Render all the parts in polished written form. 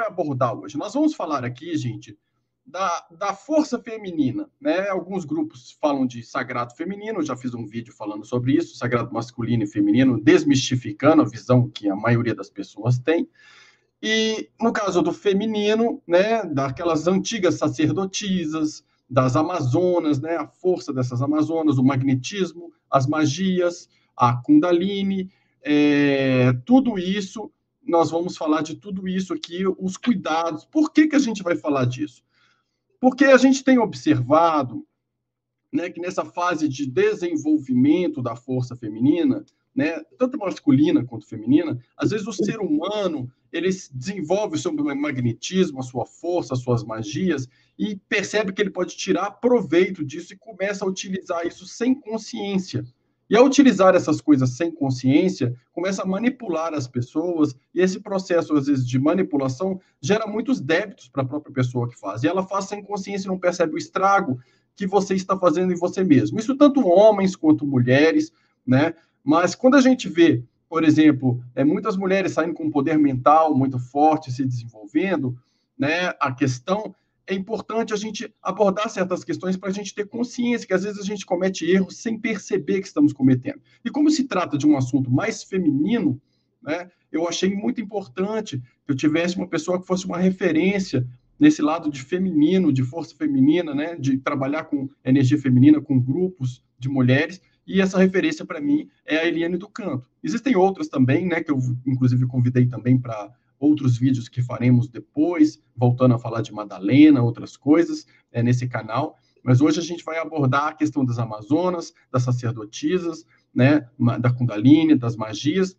vai abordar hoje? Nós vamos falar aqui, gente, da força feminina, né? Alguns grupos falam de sagrado feminino, eu já fiz um vídeo falando sobre isso, sagrado masculino e feminino, desmistificando a visão que a maioria das pessoas tem. E no caso do feminino, né, daquelas antigas sacerdotisas, das Amazonas, né, a força dessas Amazonas, o magnetismo, as magias, a Kundalini, tudo isso, nós vamos falar de tudo isso aqui, os cuidados. Por que a gente vai falar disso? Porque a gente tem observado, né, que nessa fase de desenvolvimento da força feminina, né, tanto masculina quanto feminina, às vezes o ser humano ele desenvolve o seu magnetismo, a sua força, as suas magias, e percebe que ele pode tirar proveito disso e começa a utilizar isso sem consciência. E ao utilizar essas coisas sem consciência, começa a manipular as pessoas, e esse processo, às vezes, de manipulação gera muitos débitos para a própria pessoa que faz. E ela faz sem consciência e não percebe o estrago que você está fazendo em você mesmo. Isso tanto homens quanto mulheres, né? Mas quando a gente vê, por exemplo, muitas mulheres saindo com um poder mental muito forte, se desenvolvendo, né? A questão é importante a gente abordar certas questões para a gente ter consciência que às vezes a gente comete erros sem perceber que estamos cometendo. E como se trata de um assunto mais feminino, né? Eu achei muito importante que eu tivesse uma pessoa que fosse uma referência nesse lado de feminino, de força feminina, né, de trabalhar com energia feminina, com grupos de mulheres, e essa referência para mim é a Eliane do Canto. Existem outras também, né, que eu inclusive convidei também para outros vídeos que faremos depois, voltando a falar de Madalena, outras coisas, nesse canal, mas hoje a gente vai abordar a questão das Amazonas, das sacerdotisas, né, da Kundalini, das magias,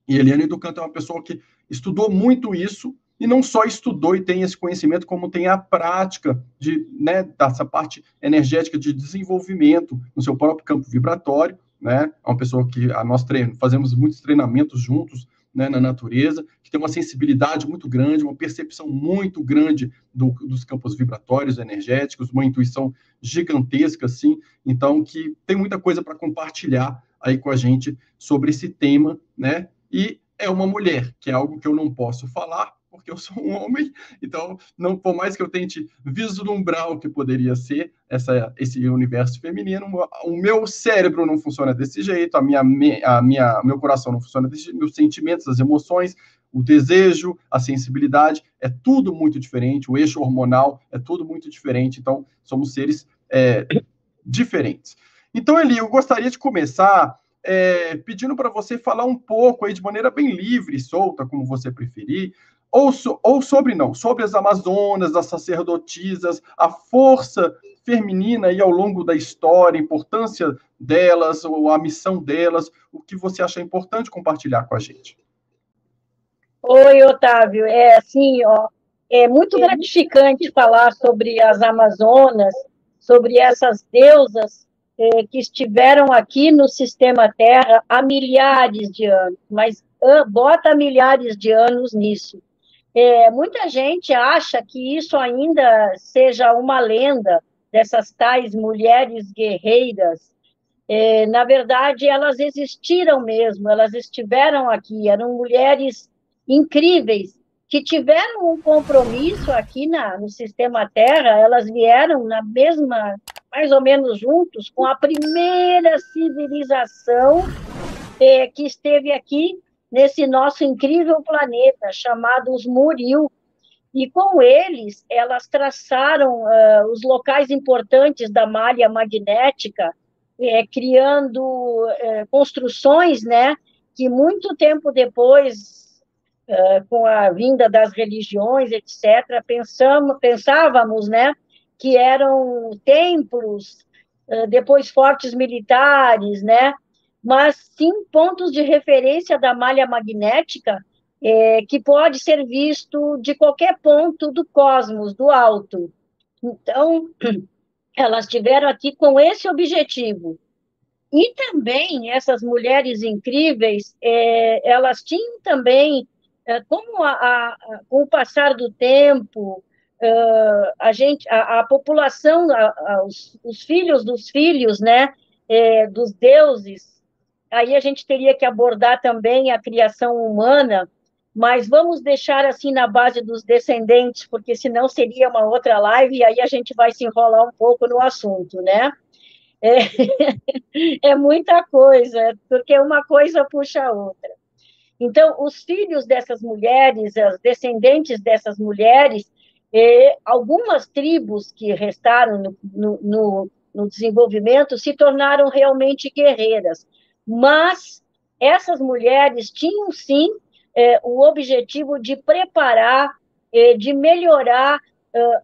e Eliane do Canto é uma pessoa que estudou muito isso, e não só estudou e tem esse conhecimento, como tem a prática de, né, dessa parte energética de desenvolvimento no seu próprio campo vibratório, né? É uma pessoa que nós fazemos muitos treinamentos juntos, né, na natureza, que tem uma sensibilidade muito grande, uma percepção muito grande dos campos vibratórios, energéticos, uma intuição gigantesca, assim, então que tem muita coisa para compartilhar aí com a gente sobre esse tema, né? E é uma mulher, que é algo que eu não posso falar, porque eu sou um homem, então, não, por mais que eu tente vislumbrar o que poderia ser esse universo feminino, o meu cérebro não funciona desse jeito, meu coração não funciona desse jeito, meus sentimentos, as emoções, o desejo, a sensibilidade, é tudo muito diferente, o eixo hormonal é tudo muito diferente, então, somos seres diferentes. Então, Eli, eu gostaria de começar pedindo para você falar um pouco aí de maneira bem livre e solta, como você preferir, sobre as Amazonas, as sacerdotisas, a força feminina aí ao longo da história, a importância delas, ou a missão delas, o que você acha importante compartilhar com a gente. Oi, Otávio. É assim, ó, é muito gratificante falar sobre as Amazonas, sobre essas deusas que estiveram aqui no sistema Terra há milhares de anos, mas bota milhares de anos nisso. Muita gente acha que isso ainda seja uma lenda dessas tais mulheres guerreiras. Na verdade, elas existiram mesmo, elas estiveram aqui, eram mulheres incríveis que tiveram um compromisso aqui no sistema Terra, elas vieram na mesma, mais ou menos juntos, com a primeira civilização que esteve aqui nesse nosso incrível planeta, chamado os Muriel. E com eles, elas traçaram os locais importantes da malha magnética, criando construções, né, que muito tempo depois, com a vinda das religiões, etc., pensávamos, né, que eram templos, depois fortes militares, né, mas sim pontos de referência da malha magnética, que pode ser visto de qualquer ponto do cosmos, do alto. Então, elas estiveram aqui com esse objetivo. E também, essas mulheres incríveis, elas tinham também, com o passar do tempo, a população, os filhos dos filhos, né, dos deuses, aí a gente teria que abordar também a criação humana, mas vamos deixar assim na base dos descendentes, porque senão seria uma outra live, e aí a gente vai se enrolar um pouco no assunto, né? É, é muita coisa, porque uma coisa puxa a outra. Então, os filhos dessas mulheres, os descendentes dessas mulheres, algumas tribos que restaram no desenvolvimento se tornaram realmente guerreiras, mas essas mulheres tinham, sim, o objetivo de preparar, de melhorar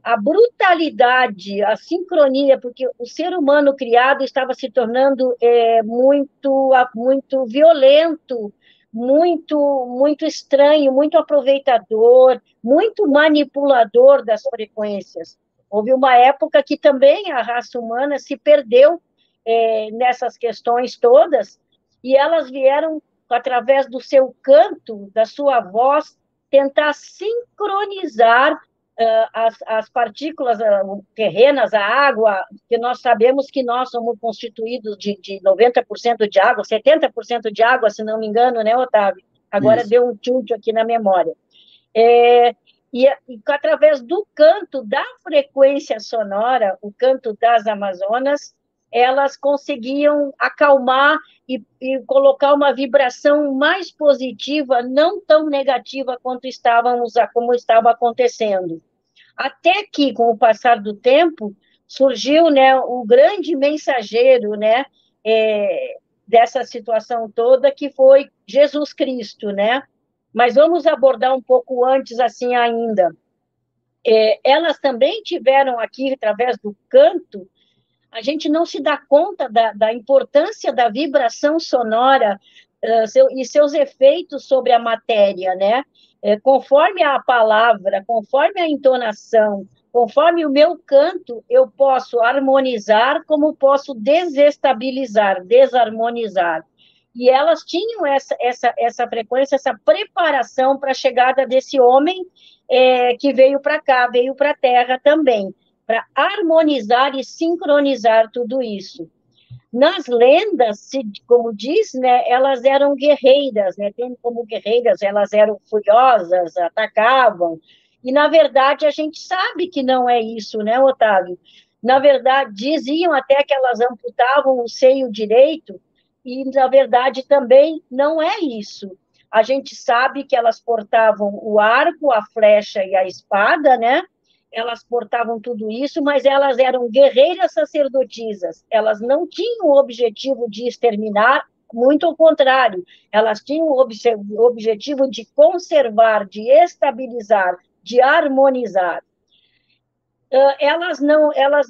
a brutalidade, a sincronia, porque o ser humano criado estava se tornando muito violento, muito estranho, muito aproveitador, muito manipulador das frequências. Houve uma época que também a raça humana se perdeu nessas questões todas, e elas vieram, através do seu canto, da sua voz, tentar sincronizar as partículas terrenas, a água, que nós sabemos que nós somos constituídos de 90% de água, 70% de água, se não me engano, né, Otávio? Agora Isso. deu um tilt aqui na memória. E através do canto, da frequência sonora, o canto das Amazonas, elas conseguiam acalmar e colocar uma vibração mais positiva, não tão negativa quanto como estava acontecendo. Até que, com o passar do tempo, surgiu, né, o grande mensageiro, né, dessa situação toda, que foi Jesus Cristo, né? Mas vamos abordar um pouco antes, assim, ainda. Elas também tiveram aqui, através do canto, a gente não se dá conta da importância da vibração sonora e seus efeitos sobre a matéria, né? Conforme a palavra, conforme a entonação, conforme o meu canto, eu posso harmonizar, como posso desestabilizar, desarmonizar. E elas tinham essa frequência, essa preparação para a chegada desse homem que veio para cá, veio para a Terra também, para harmonizar e sincronizar tudo isso. Nas lendas, como diz, né, elas eram guerreiras, né, tem como guerreiras, elas eram furiosas, atacavam, e na verdade a gente sabe que não é isso, né, Otávio? Na verdade, diziam até que elas amputavam o seio direito, e na verdade também não é isso. A gente sabe que elas portavam o arco, a flecha e a espada, né? Elas portavam tudo isso, mas elas eram guerreiras sacerdotisas. Elas não tinham o objetivo de exterminar, muito ao contrário, elas tinham o objetivo de conservar, de estabilizar, de harmonizar. Elas não, elas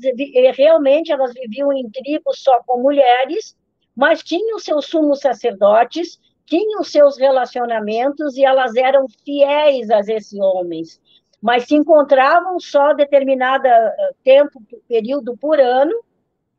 realmente elas viviam em tribos só com mulheres, mas tinham seus sumos sacerdotes, tinham seus relacionamentos e elas eram fiéis a esses homens, mas se encontravam só determinado tempo, período por ano.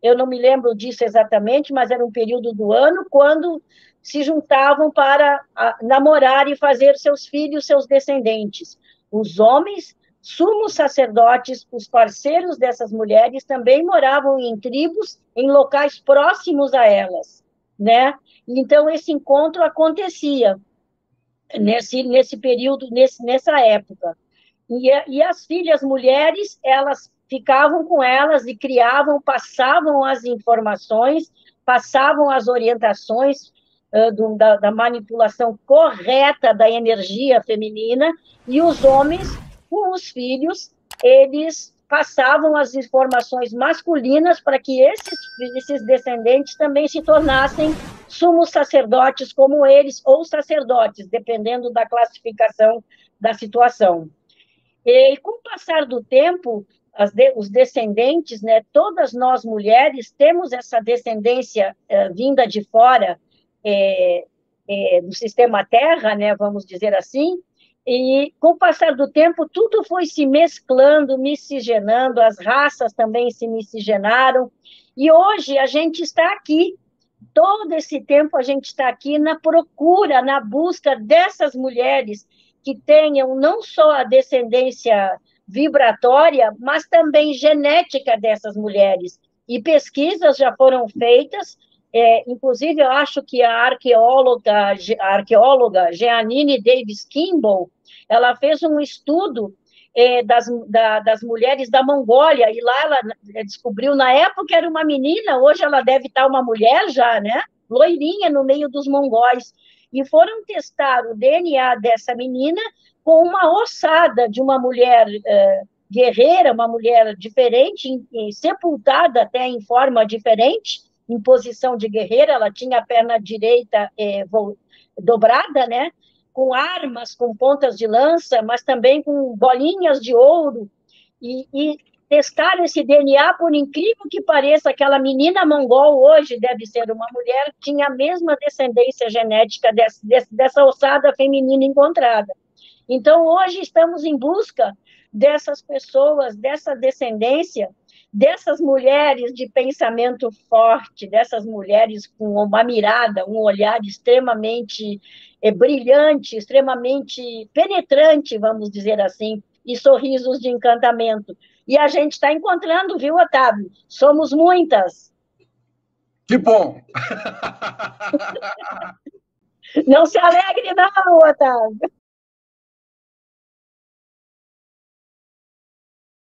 Eu não me lembro disso exatamente, mas era um período do ano quando se juntavam para namorar e fazer seus filhos, seus descendentes. Os homens, sumos sacerdotes, os parceiros dessas mulheres também moravam em tribos, em locais próximos a elas, né? Então esse encontro acontecia nesse período, nessa época. E as filhas mulheres, elas ficavam com elas e criavam, passavam as informações, passavam as orientações da manipulação correta da energia feminina, e os homens, com os filhos, eles passavam as informações masculinas para que esses descendentes também se tornassem sumos sacerdotes como eles, ou sacerdotes, dependendo da classificação da situação. E com o passar do tempo, os descendentes, né, todas nós mulheres temos essa descendência vinda de fora do sistema Terra, né, vamos dizer assim, e com o passar do tempo tudo foi se mesclando, miscigenando, as raças também se miscigenaram, e hoje a gente está aqui, todo esse tempo a gente está aqui na procura, na busca dessas mulheres que tenham não só a descendência vibratória, mas também genética dessas mulheres. E pesquisas já foram feitas Inclusive, eu acho que a arqueóloga Jeanine Davis Kimball, ela fez um estudo das mulheres da Mongólia, e lá ela descobriu, na época era uma menina, hoje ela deve estar uma mulher já, né? Loirinha no meio dos mongóis. E foram testar o DNA dessa menina com uma ossada de uma mulher guerreira, uma mulher diferente, sepultada até em forma diferente, em posição de guerreira, ela tinha a perna direita dobrada, né? Com armas, com pontas de lança, mas também com bolinhas de ouro, e testaram esse DNA, por incrível que pareça, aquela menina mongol hoje deve ser uma mulher, tinha a mesma descendência genética dessa ossada feminina encontrada. Então, hoje estamos em busca dessas pessoas, dessa descendência, dessas mulheres de pensamento forte, dessas mulheres com uma mirada, um olhar extremamente brilhante, extremamente penetrante, vamos dizer assim, e sorrisos de encantamento. E a gente está encontrando, viu, Otávio? Somos muitas. Que bom! Não se alegre, não, Otávio.